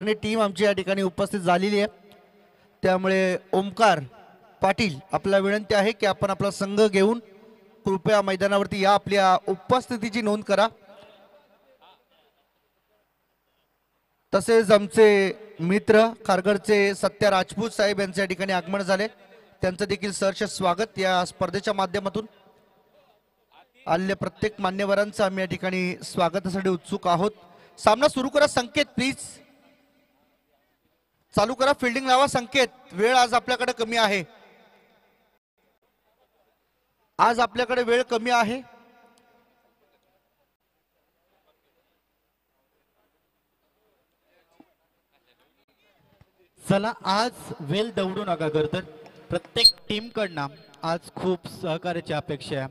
आणि टीम आमची या ठिकाणी उपस्थित झालेली आहे। त्यामुळे ओमकार पाटील आपल्याला विनंती आहे की आपण आपला संघ घेऊन कृपया मैदानावरती या, आपल्या उपस्थितीची नोंद करा। तसेच आमचे मित्र खारघरचे सत्या राजपूत साहेब यांच्या ठिकाणी आगमन झाले, त्यांचं देखील सहर्ष स्वागत। या स्पर्धेच्या माध्यमातून आलेल्या प्रत्येक मान्यवरांचं आम्ही या ठिकाणी स्वागतासाठी उत्सुक आहोत। सामना सुरू करा, संकेत प्लीज चालू करा, फिल्डिंग लावा संकेत। वेळ आज आपल्याकडे कमी आहे, आज आपल्याकडे वेळ कमी आहे। चला, आज वेल दौडू नका करतर प्रत्येक टीम कडनं आज खूप सहकार्याची अपेक्षा आहे,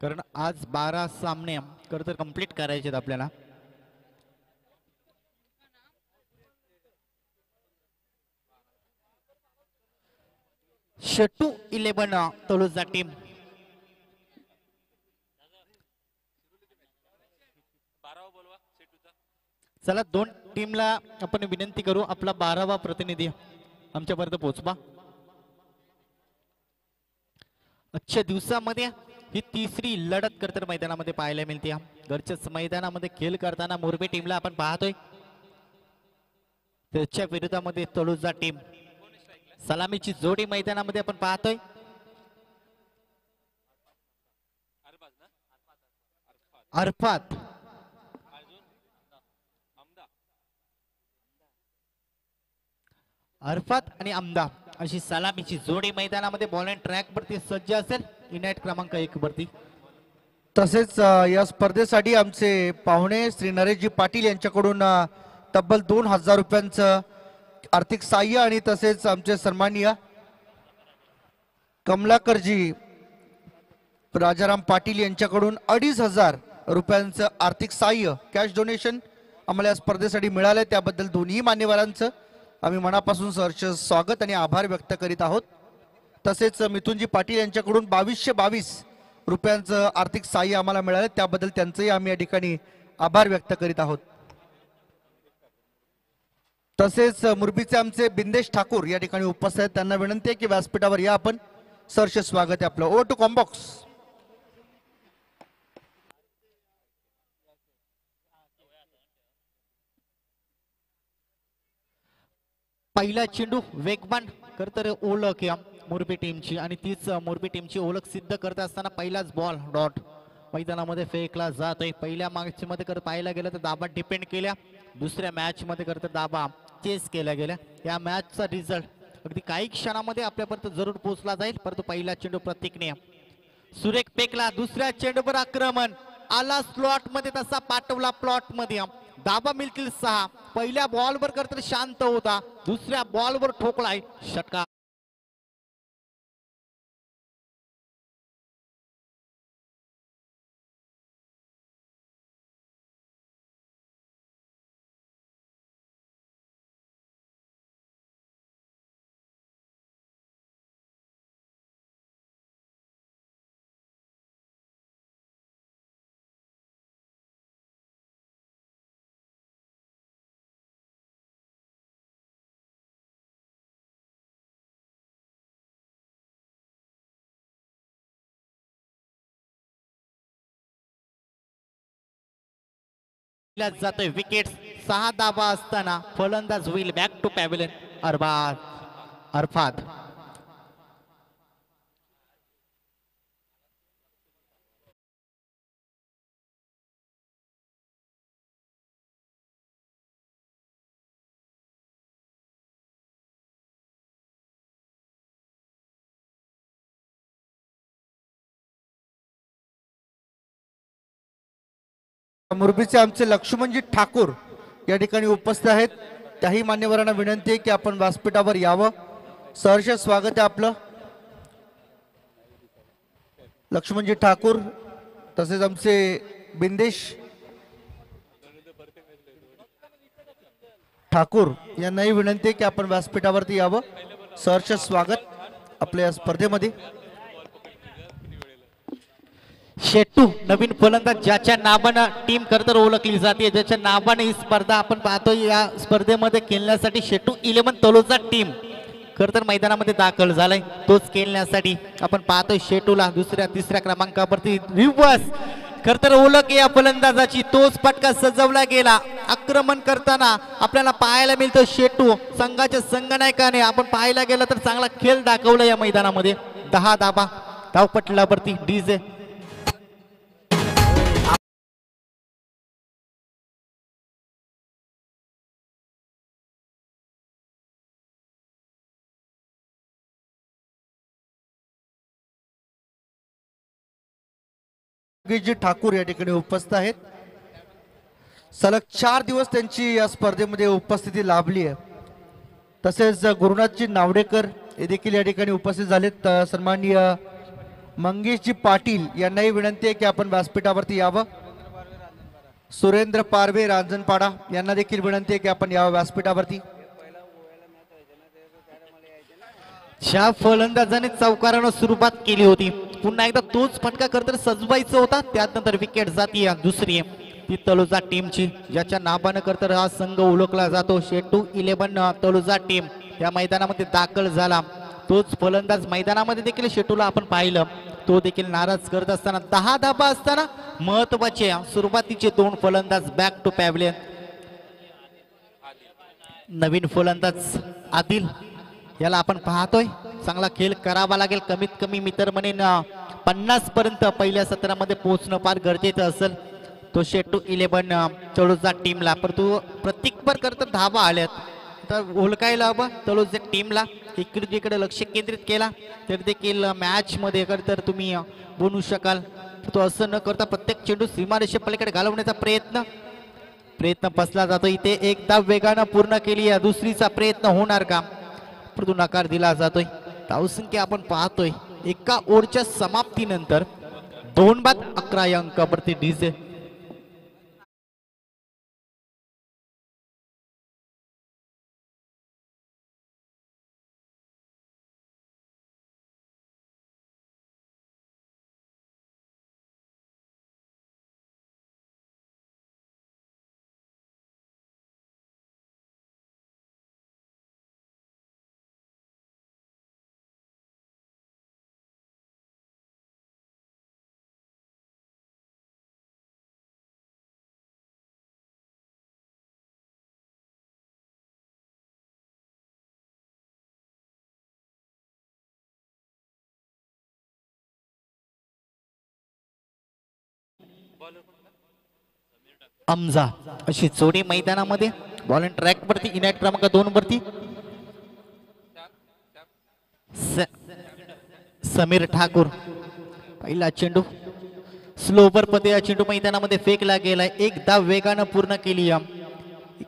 कारण आज 12 सामने करतर कंप्लीट करायचे आहेत आपल्याला। शेटू 11 तलोजा टीम चला, दोन टीमला आपण विनंती करू आपला 12वा प्रतिनिधी आमच्यापर्यंत पोहोचवा। आजच्या दिवसामध्ये ही तिसरी लढत करतर मैदानामध्ये पाहायला मिळते। घरच्याच मैदानामध्ये खेळ करताना मोरबी टीमला आपण पाहतोय, त्याच्या विरोधामध्ये तळोजा टीम सलामीची जोडी मैदानामध्ये आपण पाहतोय। अरफात अरफात आणि आमदा अशी सलामीची जोडी मैदानामध्ये बॉलिंग ट्रॅक वरती सज्ज असेल, इनायत क्रमांक 1 वरती। तसेच या स्पर्धेसाठी आमचे पाहुणे श्री नरेशजी पाटील यांच्याकडून तब्बल 2000 रुपयांचं आर्थिक सहाय्य आणि तसेच आमचे सन्माननीय कमलाकरजी राजाराम पाटील यांच्याकडून 2500 रुपयांचं आर्थिक सहाय्य कॅश डोनेशन आम्हाला या स्पर्धेसाठी मिळालं। त्याबद्दल दोन्ही मान्यवरांचं आम्ही मनापासून सहर्ष स्वागत आणि आभार व्यक्त करीत आहोत। तसेच मिथुनजी पाटील यांच्याकडून 2222 रुपयांचं आर्थिक सहाय्य आम्हाला मिळालं, त्याबद्दल त्यांचंही आम्ही या ठिकाणी आभार व्यक्त करीत आहोत। तसेच मुरबीचे आमचे बिंदेश ठाकूर या ठिकाणी उपस्थित आहेत, त्यांना विनंती आहे की व्यासपीठावर या, आपण सहर्ष स्वागत आहे आपलं। ओव्हर टू कॉम्बॉक्स। पहिला चेंडू वेगवान करतर ओळख या मोरबी टीमची, आणि तीच मोरबी टीमची ओळख सिद्ध करत असताना पहिलाच बॉल डॉट मैदानामध्ये फेकला जातोय। पहिल्या मॅच मध्ये कर पाहायला गेलं तर दाबा डिपेंड केल्या, दुसऱ्या मॅच मध्ये करत दाबा चेस केल्या गेल्या। या मॅचचा रिझल्ट अगदी काही क्षणामध्ये आपल्यापर्यंत जरूर पोहोचला जाईल, परंतु पहिला चेंडू प्रत्येकने सुरेख फेकला। दुसऱ्या चेंडूवर आक्रमण आला स्लॉट मध्ये, तसा पाठवला प्लॉट मध्ये, दाबा मिळतील 6। पहिल्या बॉलवर करतर शांत होता, दुसऱ्या बॉलवर ठोकलाय षटकार। जातोय विकेट, 6 धावा असताना फलंदाज होईल बॅक टू पॅव्हिलियन अरफात। मुरबीचे आमचे लक्ष्मणजी ठाकूर या ठिकाणी उपस्थित आहेत, त्याही मान्यवरांना विनंती आहे की आपण व्यासपीठावर यावं। सहर्ष स्वागत आहे आपलं लक्ष्मणजी ठाकूर। तसेच आमचे बिंदेश ठाकूर यांनाही विनंती आहे की आपण व्यासपीठावरती यावं। सहर्ष स्वागत आपल्या या स्पर्धेमध्ये। शेट्टू नवीन फलंदाज ज्याच्या नावानं टीम खरतर ओळखली जाते, ज्याच्या नावाने ही स्पर्धा आपण पाहतो, या स्पर्धेमध्ये खेळण्यासाठी शेट्टू 11 तलोजा टीम खरतर मैदानामध्ये दाखल झालाय. तोच खेळण्यासाठी आपण पाहतोय शेट्टूला दुसऱ्या तिसऱ्या क्रमांकावरती रिव्हर्स खरतर ओळख या फलंदाजाची. तोच फटका सजवला गेला. आक्रमण करताना आपल्याला पाहायला मिळतं शेट्टू संघाच्या संघनायकाने आपण पाहायला गेलं तर चांगला खेळ दाखवला या मैदानामध्ये. 10 धाबा धावपटलावरती डीजे. जी ठाकूर या ठिकाणी उपस्थित आहेत. सलग 4 दिवस त्यांची या स्पर्धेमध्ये उपस्थिती लाभली आहे. तसेच गुरुनाथजी नावडेकर हे देखील या ठिकाणी उपस्थित झालेत. सन्माननीय मंगेशजी पाटील यांनाही विनंती आहे की आपण व्यासपीठावरती यावं. सुरेंद्र पारवे रांजणपाडा यांना देखील विनंती आहे की आपण यावं व्यासपीठावरती. ज्या फलंदाजाने चौकारानं सुरुवात केली होती, पुन्हा एकदा तोच फटका खरतर सजवायचा होता. त्यानंतर विकेट जाती दुसरी ती तलोजा टीमची, ज्याच्या नावानं खरतर हा संघ ओळखला जातो. शेट्टू 11 तलोजा टीम या मैदानामध्ये दाखल झाला. तोच फलंदाज मैदानामध्ये देखील शेट्टूला आपण पाहिलं, तो देखील नाराज करत असताना 10 धाबा असताना महत्वाचे सुरुवातीचे 2 फलंदाज बॅक टू पॅव्हलियन. नवीन फलंदाज आदिल याला आपण पाहतोय चांगला खेळ करावा लागेल. कमीत कमी मी तर म्हणेन 50 पर्यंत पहिल्या सत्रामध्ये पोहोचणं फार गरजेचं असेल. तो शेट्टू 11 तळोजा टीमला, परंतु प्रत्येकभर करता धावा आल्यात तर ओळखायला हवं. तळोजा टीमला इकडे लक्ष केंद्रित केला तर देखील मॅच मध्ये तर तुम्ही बनवू शकाल. तो असं न करता प्रत्येक चेंडू सीमारेषे पलीकडे घालवण्याचा प्रयत्न फसला जातो. इथे एक धाव वेगानं पूर्ण केली आहे. दुसरीचा प्रयत्न होणार का, परंतु नकार दिला जातोय. धावसंख्या आपण पाहतोय एका ओव्हरच्या समाप्तीनंतर 2-11 या अंकावरती डीजे. अमजा अशी जोडी मैदानामध्ये. बॉल अँड ट्रॅक वरती इनॅट क्रमांक 2 वरती समीर ठाकूर. पहिला चेंडू स्लोवर पते या चेंडू मैदानामध्ये फेकला गेलाय. एक धाव वेगानं पूर्ण केली.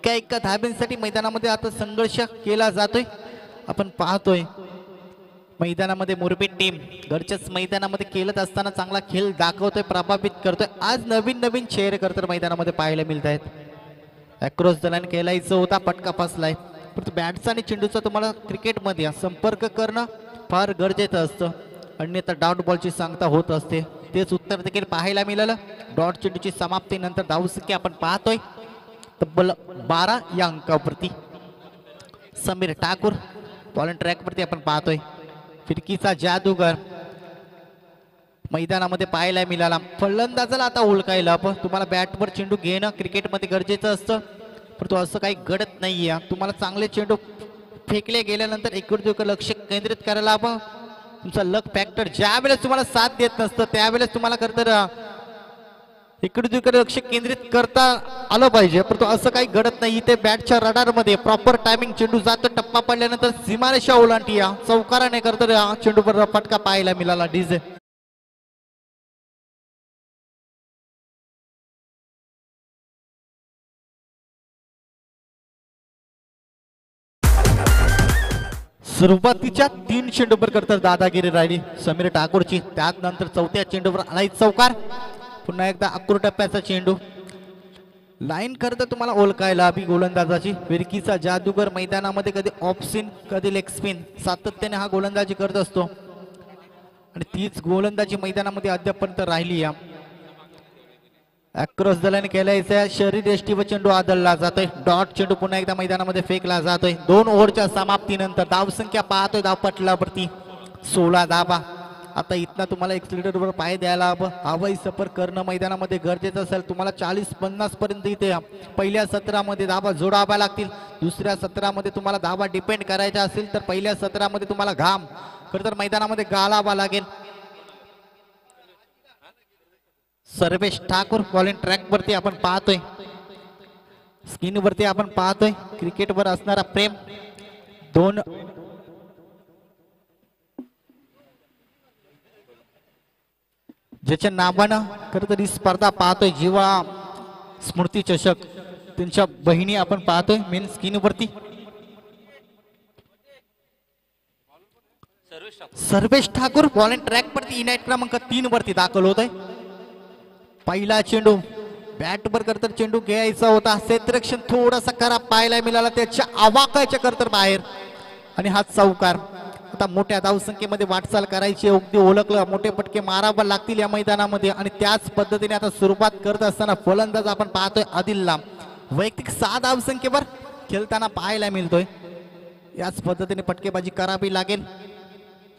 एका धाब्यांसाठी मैदानामध्ये आता संघर्ष केला जातोय. आपण पाहतोय मैदानामध्ये मुरबी टीम घरच्याच मैदानामध्ये खेळत असताना चांगला खेळ दाखवतोय, प्रभावित करतोय. आज नवीन चेहरे करतर मैदानामध्ये पाहायला मिळत आहेत. अक्रॉस द लाईन खेळायचं होता, फटका फसलाय. परंतु बॅट्स आणि चेंडूचा तुम्हाला क्रिकेटमध्ये संपर्क करणं फार गरजेचं असतं, अन्यथा डॉट बॉलची सांगता होत असते. तेच उत्तर देखील पाहायला मिळालं. डॉट चेंडूची समाप्तीनंतर धावसंख्या आपण पाहतोय तब्बल 12 या अंकावरती. Sameer Thakur ball and track वरती आपण पाहतोय. फिरकीचा जादूगर मैदानामध्ये पाहायला मिळाला. फलंदाजाला आता ओळखायला पण तुम्हाला बॅटवर चेंडू घेणं क्रिकेटमध्ये गरजेचं असतं, परंतु असं काही घडत नाहीये. तुम्हाला चांगले चेंडू फेकले गेल्यानंतर इकडे लक्ष केंद्रित करायला हवं. तुमचा लक फॅक्टर ज्या वेळेस तुम्हाला साथ देत नसतं त्यावेळेस तुम्हाला खरतर इकडे लक्ष केंद्रित करता आलं पाहिजे, परंतु असं काही घडत नाही. इथे बॅटच्या रडारमध्ये प्रॉपर टायमिंग चेंडू जातो, टप्पा पडल्यानंतर सीमारेषा ओलांडली चौकाराने करतर चेंडूवर फटका पाहायला मिळाला. डीजे सुरुवातीच्या 3 चेंडूवर करतर दादागिरी राहिली समीर ठाकूरची. त्यानंतर चौथ्या चेंडूवर आलाय चौकार. पुन्हा एकदा अक्रूर टप्प्याचा चेंडू. लाईन खरं तर तुम्हाला ओळखायला हवी गोलंदाजाची. फिरकीचा जादूगर मैदानामध्ये कधी ऑफ स्पिन कधी लेग स्पिन सातत्याने हा गोलंदाजी करत असतो आणि तीच गोलंदाजी मैदानामध्ये अद्यापर्यंत राहिली आहे. अक्रॉस दलाने केलायचा शरीर यष्टी व चेंडू आदळला जातोय. डॉट चेंडू पुन्हा एकदा मैदानामध्ये फेकला जातोय. 2 ओव्हरच्या समाप्तीनंतर धावसंख्या पाहतोय धावपटलावरती 16 धाबा. आता इथनं तुम्हाला एक्सिलेटरवर पाय द्यायला हवं. हवाई सफर करणं मैदानामध्ये गरजेचं असेल. तुम्हाला 40-50 पर्यंत इथे पहिल्या सत्रामध्ये धाबा जोडाव्या लागतील. दुसऱ्या सत्रामध्ये तुम्हाला धाबा डिपेंड करायच्या असेल तर पहिल्या सत्रामध्ये तुम्हाला घाम खरं तर मैदानामध्ये गाळावा लागेल. सर्वेश ठाकूर बॉलिंग ट्रॅक वरती आपण पाहतोय. स्क्रीन वरती आपण पाहतोय क्रिकेटवर असणारा प्रेम. 2 ज्याच्या नावानं खरं तर ही स्पर्धा पाहतोय जीवा स्मृती चषक त्यांच्या बहिणी आपण पाहतोय मेन स्क्रीन वरती. सर्वेश ठाकूर बॉलिंग ट्रॅक वरती इनाईट क्रमांक 3 वरती दाखल होतोय. पहिला चेंडू बॅट वर करतर चेंडू घ्यायचा होता. क्षेत्ररक्षण थोडासा खराब पाहायला मिळाला. त्याच्या आवाकाच्या करतर बाहेर आणि हा चौकार. आता मोठ्या धावसंख्येमध्ये वाटचाल करायची अगदी ओळखलं. मोठे पटके मारावे लागतील या मैदानामध्ये आणि त्याच पद्धतीने आता सुरुवात करत असताना फलंदाज आपण पाहतोय आदिलला वैयक्तिक 6 धावसंख्येवर खेळताना पाहायला मिळतोय. याच पद्धतीने पटकेबाजी करावी लागेल.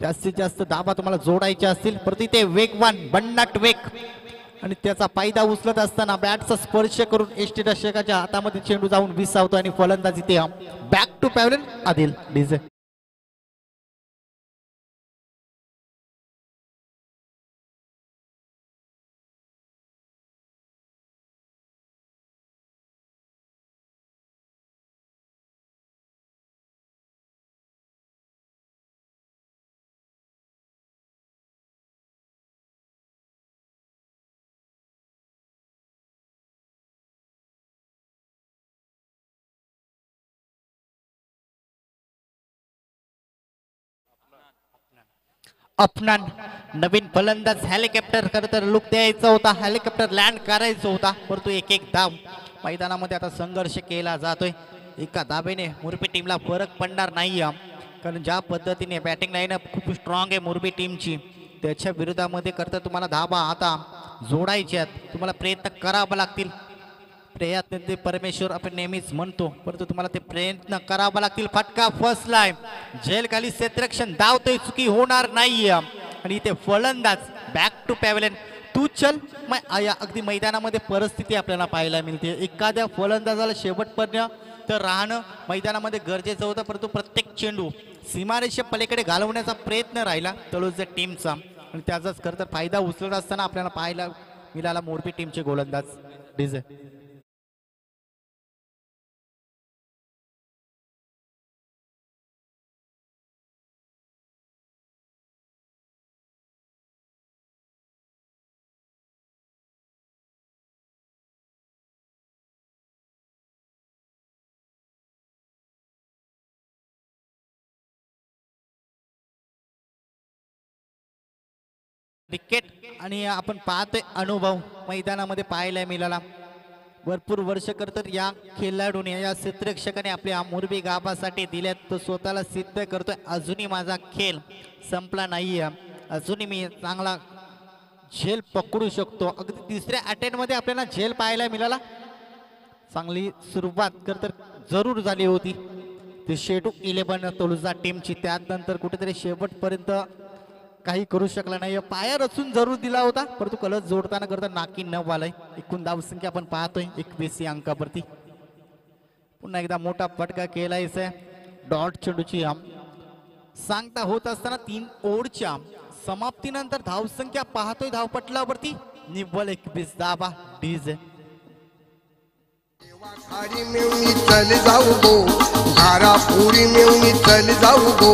जास्तीत जास्त धाबा तुम्हाला जोडायचे असतील परंतु ते वेगवान भन्नाट वेग आणि त्याचा फायदा उचलत असताना बॅटचा स्पर्श करून यष्टीरक्षकाच्या हातामध्ये चेंडू जाऊन विसावतो आणि फलंदाजी ते back to pavilion Adil DJ. Afnan नवीन फलंदाज हेलिकॉप्टर खरं तर लुक द्यायचा होता. हेलिकॉप्टर लँड करायचा होता परंतु एक धाव मैदानामध्ये आता संघर्ष केला जातोय. एका धाबेने मुरबी टीमला फरक पडणार नाही कारण ज्या पद्धतीने बॅटिंग लाईनअप खूप स्ट्रॉंग आहे मुरबी टीमची. त्याच्या विरोधामध्ये करता तुम्हाला धाबा आता जोडायचे आहेत. तुम्हाला प्रयत्न करावे लागतील. प्रयत्न ते परमेश्वर आपण नेहमीच म्हणतो परंतु तुम्हाला ते प्रयत्न करावा लागतील. फटका फसलाय झेल खाली क्षेत्ररक्षण धावतोय. चुकी होणार नाही आणि इथे फलंदाज बॅक टू पॅव्हलियन तू चल. अगदी मैदानामध्ये परिस्थिती आपल्याला पाहायला मिळते. एखाद्या फलंदाजाला शेवटपर्यंत राहणं मैदानामध्ये गरजेचं होतं परंतु प्रत्येक चेंडू सीमारेषे पलीकडे घालवण्याचा प्रयत्न राहिला तळोजा टीमचा आणि त्याचाच खरं तर फायदा उचलत असताना आपल्याला पाहायला मिळाला मोरबी टीमचे गोलंदाज डीजे. क्रिकेट आणि आपण पाहतोय अनुभव मैदानामध्ये पाहायला मिळाला. भरपूर वर्ष करतात या खेळाडूने या क्षेत्ररक्षकाने आपल्या मोरबी गावासाठी दिल्यात. तो स्वतःला सिद्ध करतोय अजूनही माझा खेळ संपला नाहीये. अजूनही मी चांगला झेल पकडू शकतो. अगदी तिसऱ्या अटेम्प्ट मध्ये आपल्याला झेल पाहायला मिळाला. चांगली सुरुवात करतात जरूर झाली होती ते शेडू 11 तळोजा टीमची. त्यानंतर कुठेतरी शेवटपर्यंत काही करू शकला नाही. पाया रचून जरूर दिला होता परंतु कलस जोडताना करता नाकी न वालाय. एकूण धावसंख्या आपण पाहतोय 21 अंकावरती. पुन्हा एकदा मोठा फटका केलाय. डॉट चेंडूची सांगता होत असताना 3 ओव्हरच्या समाप्तीनंतर धावसंख्या पाहतोय धावपटलावरती निव्वळ 21 धावा डीजे. खारी मेवणी चल जाऊ गो घारा पुरी मेवणी चल जाऊ गो.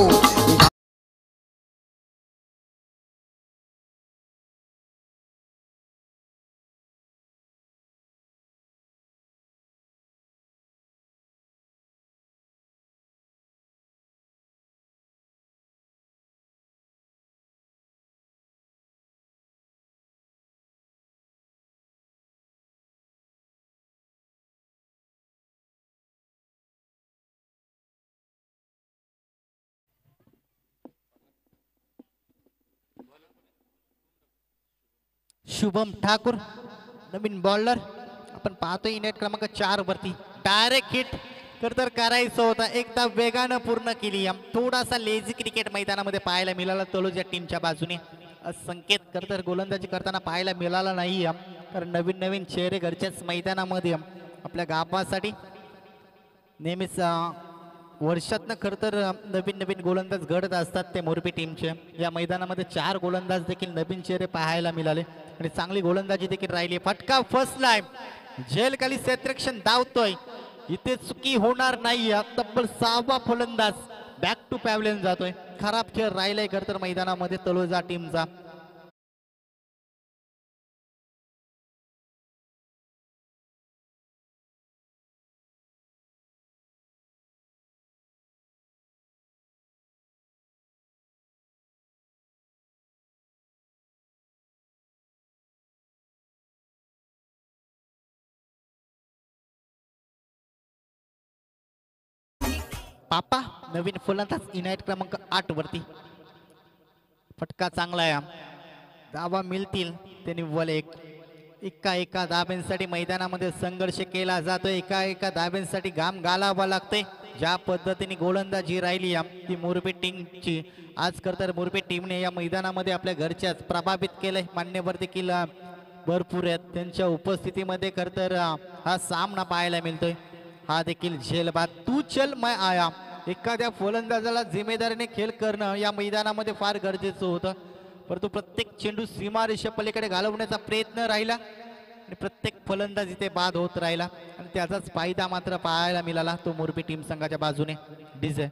शुभम ठाकूर नवीन बॉलर आपण पाहतोय नेट क्रमांक 4 वरती डायरेक्ट हिट तर करायचं होता, एकदा वेगानं पूर्ण केली. थोडासा लेझी क्रिकेट मैदानामध्ये पाहायला मिळाला तलोजा टीमच्या बाजूने. संकेत तर गोलंदाजी करताना पाहायला मिळाला नाही, कारण नवीन नवीन चेहरे घरच्याच मैदानामध्ये आपल्या गावासाठी नेहमीच वर्षातनं खरं तर नवीन नवीन गोलंदाज घडत असतात ते मोरबी टीमचे. या मैदानामध्ये 4 गोलंदाज देखील नवीन चेहरे पाहायला मिळाले आणि चांगली गोलंदाजी देखील राहिली. फटका फसलाय, झेलखाली क्षेत्ररक्षण धावतोय, इथे चुकी होणार नाही. तब्बल 6वा फलंदाज बॅक टू पॅव्हलियन जातोय. खराब खेळ राहिलाय खरं तर मैदानामध्ये तलोजा टीमचा. पापा नवीन फलंदाज इनायत क्रमांक 8 वरती. फटका चांगला आहे, धावा मिळतील ते निव्वळ एक. एका धाब्यांसाठी मैदानामध्ये संघर्ष केला जातोय, एका धाब्यांसाठी घाम घालावा लागतोय. ज्या पद्धतीने गोलंदाजी राहिली ती मोरबी टीमची, आज तर मोरबी टीमने या मैदानामध्ये आपल्या घरच्याच प्रभावित केलंय. मान्यवर देखील भरपूर आहेत, त्यांच्या उपस्थितीमध्ये खरं तर हा सामना पाहायला मिळतोय. हा देखील झेलबाद तू चल मैं आया. एखाद्या फलंदाजाला जिम्मेदारीने खेळ करणं या मैदानामध्ये फार गरजेचं होतं, परंतु प्रत्येक चेंडू सीमारेषा पलीकडे घालवण्याचा प्रयत्न राहिला आणि प्रत्येक फलंदाज इथे बाद होत राहिला आणि त्याचाच फायदा मात्र पाहायला मिळाला तो मोरबी टीम संघाच्या बाजूने. डीजे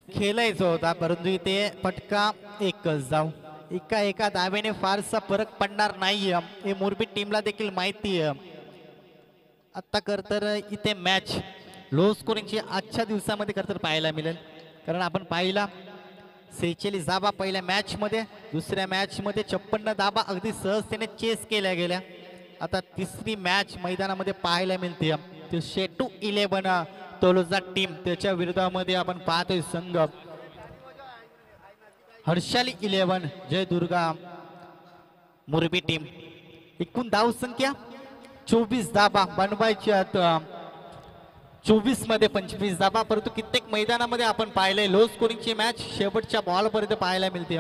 खेळायचं होता, परंतु इथे फटका एकच जाऊ. एका धावेने फारसा फरक पडणार नाही हे मोरबी टीमला देखील माहिती आहे. आता तर इथे मॅच लो स्कोरिंगची आजच्या दिवसामध्ये तर पाहायला मिळेल, कारण आपण पाहिला 46 धाबा पहिल्या मॅच मध्ये, दुसऱ्या मॅच मध्ये 56 धाबा अगदी सहजतेने चेस केल्या गेल्या. आता तिसरी मॅच मैदानामध्ये पाहायला मिळते, ते शेटू 11 तलोजा टीम, त्याच्या विरोधामध्ये आपण पाहतोय संघ हर्षाली 11 जय दुर्गा मोरबी टीम. एकूण धाव संख्या 24 धाबा बनवायची आता 24 मध्ये 25 धाबा, परंतु कित्येक मैदानामध्ये आपण पाहिलंय लो स्कोरिंगची मॅच शेवटच्या बॉल पर्यंत पाहायला मिळते.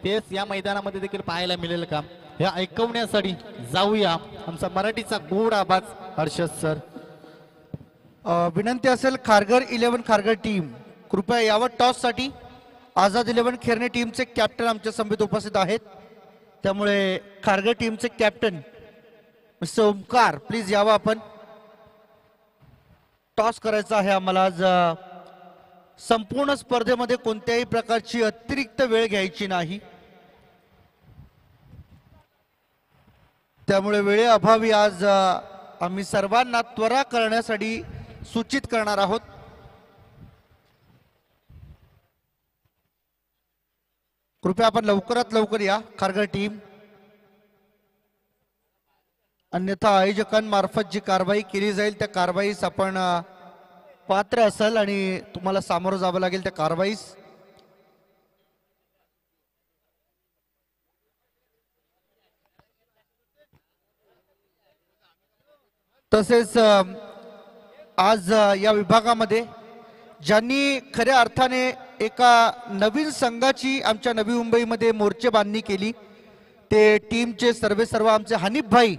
तेच या मैदानामध्ये देखील पाहायला मिळेल का हे ऐकवण्यासाठी जाऊया आमचा मराठीचा गोड आवाज हर्षद सर. विनंती असेल खारघर 11 खारघर टीम कृपया यावं टॉस साठी. आझाद 11 खेरणे टीमचे कॅप्टन आमच्या समितीत उपस्थित आहेत, त्यामुळे खारघर टीमचे कॅप्टन मिस्टर ओमकार प्लीज यावं. आपण टॉस करायचा आहे आम्हाला आज. संपूर्ण स्पर्धेमध्ये कोणत्याही प्रकारची अतिरिक्त वेळ घ्यायची नाही, त्यामुळे वेळेअभावी आज आम्ही सर्वांना त्वरा करण्यासाठी सूचित करणार आहोत. कृपया आपण लवकरात लवकर या खारघर टीम, अन्यथा आयोजकांमार्फत जी कारवाई केली जाईल त्या कारवाईस आपण पात्र असाल आणि तुम्हाला सामोरं जावं लागेल त्या कारवाईस. तसेच आज या विभागामध्ये ज्यांनी खऱ्या अर्थाने एका नवीन संघाची आमच्या नवी मुंबईमध्ये मोर्चेबांधणी केली ते टीमचे सर्व आमचे हनीफ भाई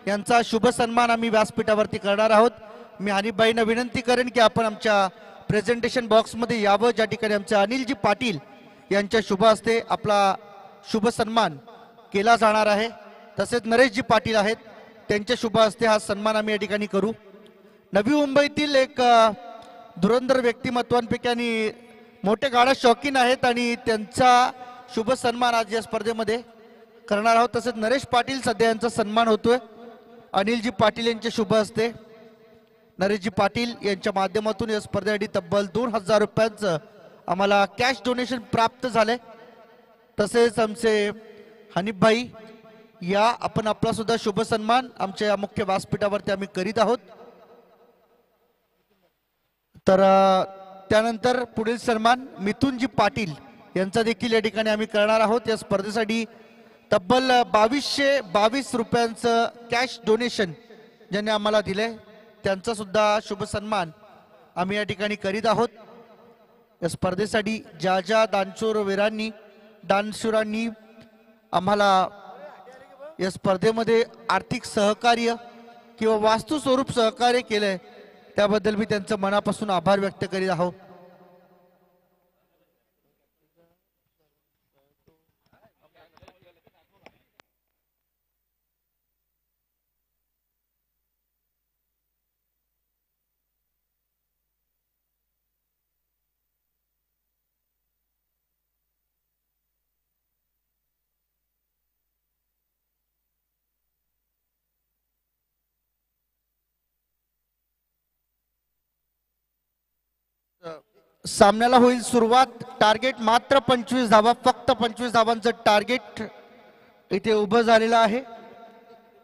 यांचा शुभ सन्मान आम्ही व्यासपीठावरती करणार आहोत. मी हनीफ भाईंना विनंती करेन की आपण आमच्या प्रेझेंटेशन बॉक्समध्ये यावं, ज्या ठिकाणी आमचे अनिलजी पाटील यांच्या शुभ हस्ते आपला शुभ सन्मान केला जाणार आहे. तसेच नरेशजी पाटील आहेत, त्यांच्या शुभ हस्ते हा सन्मान आम्ही या ठिकाणी करू. नवी मुंबईतील एक धुरंधर व्यक्तिमत्वांपैकी आणि मोठे गाडा शौकीन आहेत आणि त्यांचा शुभ सन्मान आज या स्पर्धेमध्ये करणार आहोत. तसेच नरेश पाटील सध्या यांचा सन्मान होतोय अनिलजी पाटील यांच्या शुभ हस्ते. नरेशजी पाटील यांच्या माध्यमातून या स्पर्धेसाठी तब्बल 2000 रुपयांचं आम्हाला कॅश डोनेशन प्राप्त झाले। तसेच आमचे हनीफ भाई या आपण आपला सुद्धा शुभ सन्मान आमच्या मुख्य व्यासपीठावरती आम्ही करीत आहोत। तर त्यानंतर पुढील सन्मान मिथुनजी पाटील यांचा देखील या ठिकाणी आम्ही करणार आहोत। या स्पर्धेसाठी तब्बल 2222 रुपयांचं कॅश डोनेशन ज्यांनी आम्हाला दिले त्यांचा सुद्धा शुभ सन्मान आम्ही या ठिकाणी करीत आहोत। या स्पर्धेसाठी ज्या दानशूरांनी आम्हाला या स्पर्धेमध्ये आर्थिक सहकार्य किंवा वास्तू स्वरूप सहकार्य केलंय त्याबद्दल मी त्यांचं मनापासून आभार व्यक्त करीत आहोत। सामन्याला होईल सुरुवात। टार्गेट मात्र 25 धावा, फक्त 25 धावांचं टार्गेट इथे उभं झालेलं आहे।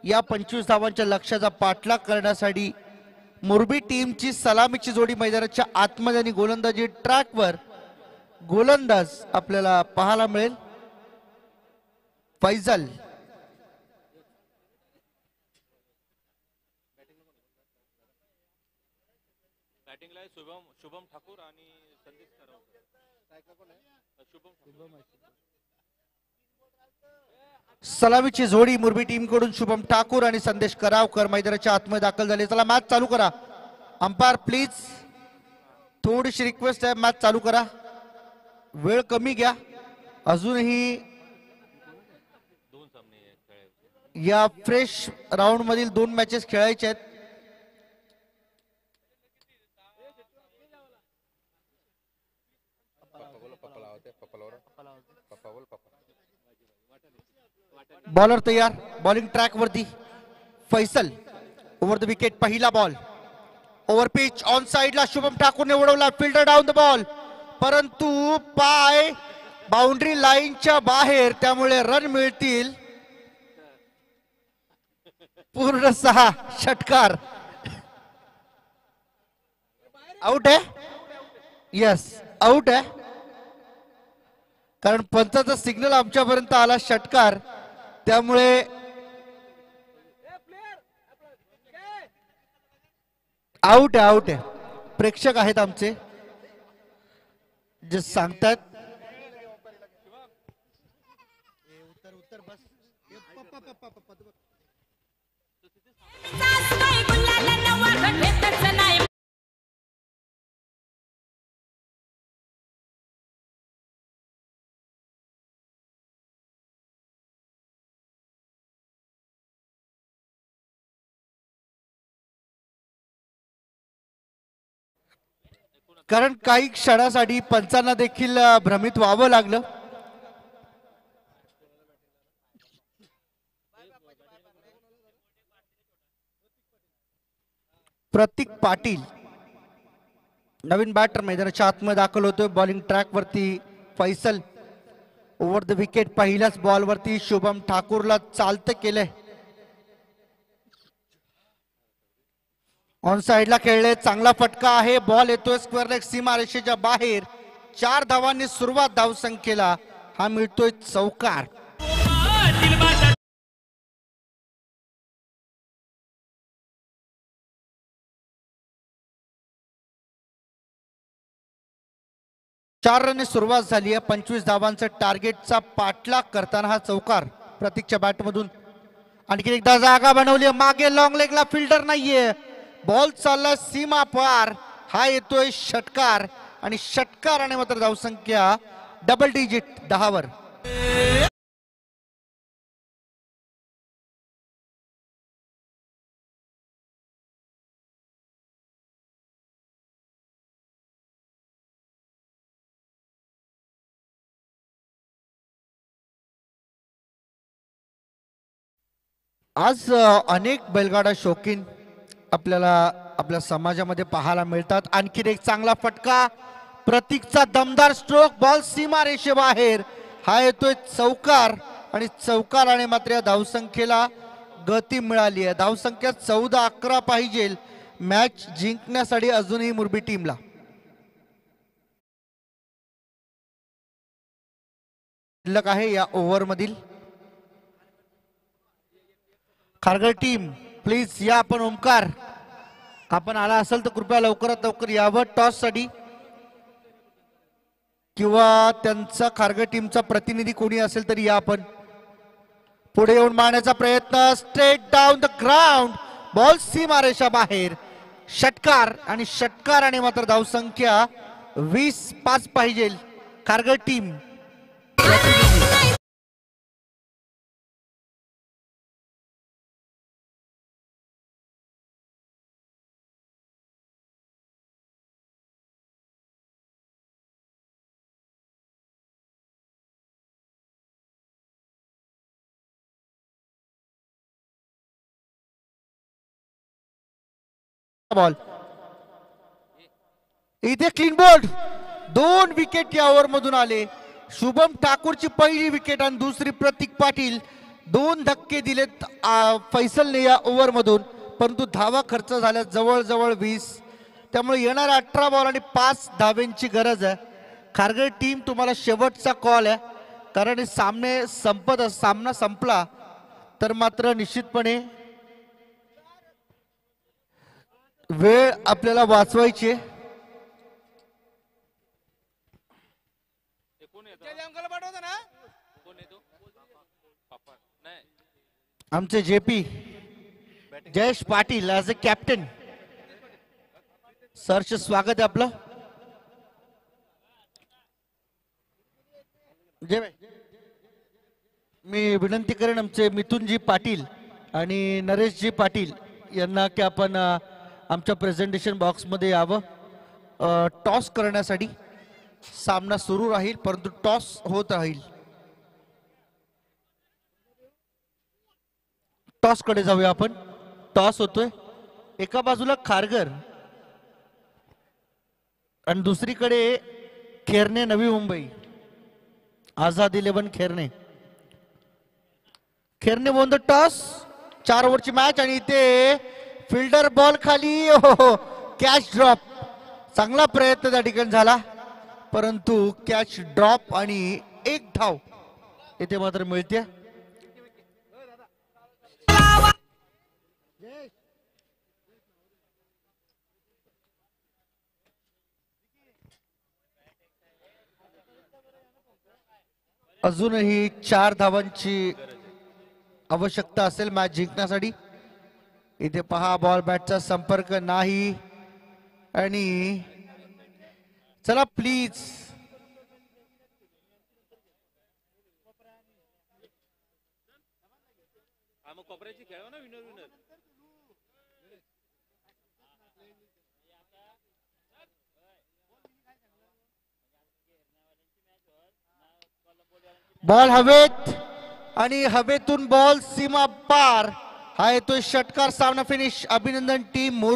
या 25 धावांच्या लक्ष्याचा पाठलाग करण्यासाठी मोरबी टीमची सलामीची जोडी मैदानाच्या आतमध्ये आणि गोलंदाजी ट्रॅकवर गोलंदाज आपल्याला पाहायला मिळेल। फैजल बॅटिंगला शुभम ठाकूर आणि संदेश करावकर। सलामीची जोडी मुरबी टीम कडून शुभम ठाकूर आणि संदेश करावकर मैदानाच्या आतमध्ये दाखल झाले। चला मॅच चालू करा। अंपायर प्लीज थोडीशी रिक्वेस्ट आहे, मॅच चालू करा, वेळ कमी घ्या। अजूनही या फ्रेश राऊंड मधील 2 मॅचेस खेळायचे आहेत। बॉलर तयार, बॉलिंग ट्रॅक वरती फैसल ओव्हर द विकेट, पहिला बॉल ओव्हर पिच ऑन साइडला शुभम ठाकूरने उडवला, फिल्डर डाऊन द बॉल, परंतु पाय बाउंड्री लाईनच्या बाहेर, त्यामुळे रन मिळतील पूर्ण 6 षटकार। आउट आहे, यस आउट आहे, कारण पंचाचा सिग्नल आमच्यापर्यंत आला षटकार, त्यामुळे आउट आहे, आउट आहे। प्रेक्षक आहेत आमचे जे सांगतात कारण काही क्षणासाठी पंचांना देखील भ्रमित व्हावं लागलं। प्रतीक पाटील नवीन बॅटर मैदानाच्या आतमध्ये दाखल होतोय। बॉलिंग ट्रॅक वरती फैसल ओव्हर द विकेट, पहिल्याच बॉल वरती शुभम ठाकूरला चालतं केलंय। ऑन साइडला खेळले, चांगला फटका आहे, बॉल येतोय स्क्वेअर लेग सीमारेषेच्या बाहेर। 4 धावांनी सुरुवात धावसंख्येला, हा मिळतोय चौकार। चार रनने सुरुवात झाली आहे। 25 धावांचा टार्गेटचा पाठलाग करताना हा चौकार प्रतीकच्या बॅटमधून। आणखी एकदा जागा बनवली, मागे लॉंग लेगला फिल्डर नाहीये, बॉल चालला सीमा पार, हा येतोय षटकार, आणि षटकाराने मात्र धावसंख्या डबल डिजिट 10 वर। आज अनेक बैलगाडा शौकीन आपल्याला आपल्या समाजामध्ये पाहायला मिळतात. आणखीन एक चांगला फटका, प्रतीकचा दमदार स्ट्रोक, बॉल सीमा रेषेबाहेर. हा येतोय चौकार आणि चौकाराने मात्र या धावसंख्येला गती मिळाली आहे. धावसंख्या 14-11 पाहिजे मॅच जिंकण्यासाठी अजूनही मुरबी टीमला. शिल्लक आहे या ओव्हर मधील. खारघर टीम प्लीज या. आपण ओमकार आपण आला असेल तर कृपया लवकरात लवकर यावं टॉस साठी, किंवा त्यांचा खारघर टीमचा प्रतिनिधी कोणी असेल तरी या. आपण पुढे येऊन मारण्याचा प्रयत्न, straight down the ground, ball सीमारेषा बाहेर. षटकार आणि षटकाराने मात्र धावसंख्या 20-5 पाहिजे खारघर टीम. बॉल इथे क्लीन बोल्ड. 2 विकेट या ओव्हर मधून आले. शुभम ठाकूरची पहिली विकेट आणि दुसरी प्रतीक पाटील. 2 धक्के दिलेत फैसलने या ओव्हर मधून, परंतु धावा खर्च झाल्या जवळजवळ 20. त्यामुळे येणाऱ्या 18 बॉल आणि 5 धाव्यांची गरज आहे. खारघर टीम तुम्हाला शेवटचा कॉल आहे, कारण सामना संपला तर मात्र निश्चितपणे वेळ आपल्याला वाचवायची. आमचे JP Jayesh Patil as a captain. सरच स्वागत आहे आपलं. मी विनंती करेन आमचे मिथुनजी पाटील आणि नरेशजी पाटील यांना की आपण आमच्या प्रेझेंटेशन बॉक्समध्ये यावं. टॉस करण्यासाठी सामना सुरू राहील, परंतु टॉस होत राहील. टॉस कडे जाऊया आपण. टॉस होतोय. एका बाजूला खारघर आणि दुसरीकडे Kherne Navi Mumbai. Azad 11 Kherne. Kherne won the toss. 4 ओव्हरची मॅच आणि इथे फिल्डर बॉल खाली. Catch drop. चांगला प्रयत्न त्या ठिकाणी झाला, परंतु कॅच ड्रॉप आणि 1 धाव इथे मात्र मिळते. अजूनही 4 धावांची आवश्यकता असेल मॅच जिंकण्यासाठी. इथे पहा बॉल बॅटचा संपर्क नाही आणि चला प्लीज बॉल हवेत आणि हवेतून बॉल सीमा पार. हा येतोय षटकार. सामना फिनिश. अभिनंदन टीम मोर.